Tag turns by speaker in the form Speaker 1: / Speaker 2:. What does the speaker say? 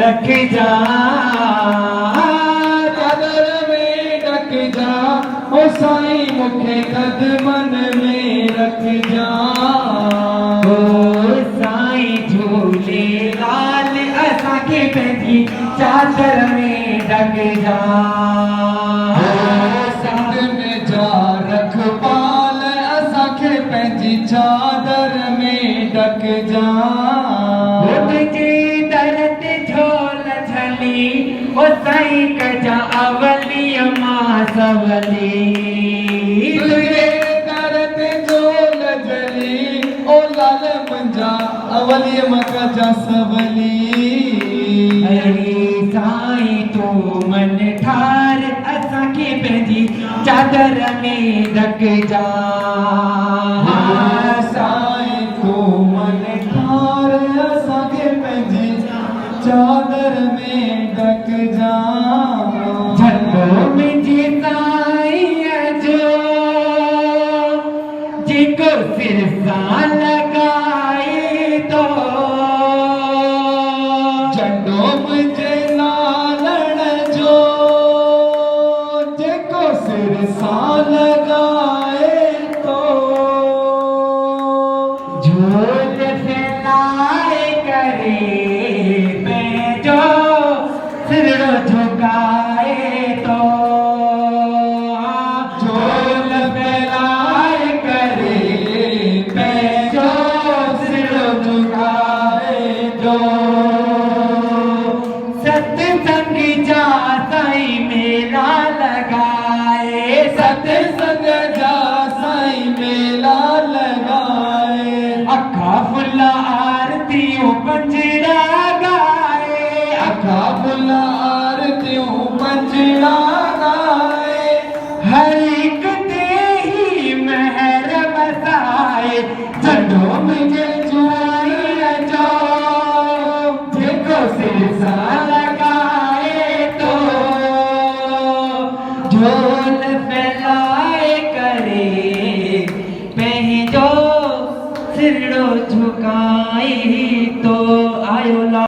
Speaker 1: रख जा, चादर में ढक जा, ओ साईं मूंखे कदमन में रख जा। ओ साईं झूलेलाल असांखे पंहिंजी चादर में ढक जा। सिंध में जा रखपाल असांखे पंहिंजी चादर में ढक जा। तुंहिंजे दर ते झोल झली, ओ साईं कजा अवलीअ मां सवली। तुंहिंजे दर ते झोल झली, ओ लाल मुंहिंजा अवलीअ मां कजा सवली। अरे साईं तूं मन ठार असांखे पंहिंजी चादर में ढक जा। साईं तूं मन ठार असांखे पंहिंजी चादर में ढक जा। झंडो मुंहिंजी साईं जो जेको सिर सां लॻाए थो, झंडो मुंहिंजे नालण जो जेको सिर सां लॻाए थो। झोल फैलाए करे पंहिंजो सिरड़ो झुकाए थो। झोल फैलाए करे पंहिंजो सिरड़ो झुकाए थो। सत्संग जा साईं मेला लगाए, सत्संग जा साईं मेला लगाए। अखा फुल्ला आरतियूं पंजड़ा गाए, अखा फुल्ला आरतियूं पंजड़ा गाए। हर एक ते ही महर वसाए, झंडो मुंहिंजे जुआईअ जो जेको सिर सां लॻाए थो। झोल फैलाए करे पंहिंजो सिरड़ो झुकाए थो।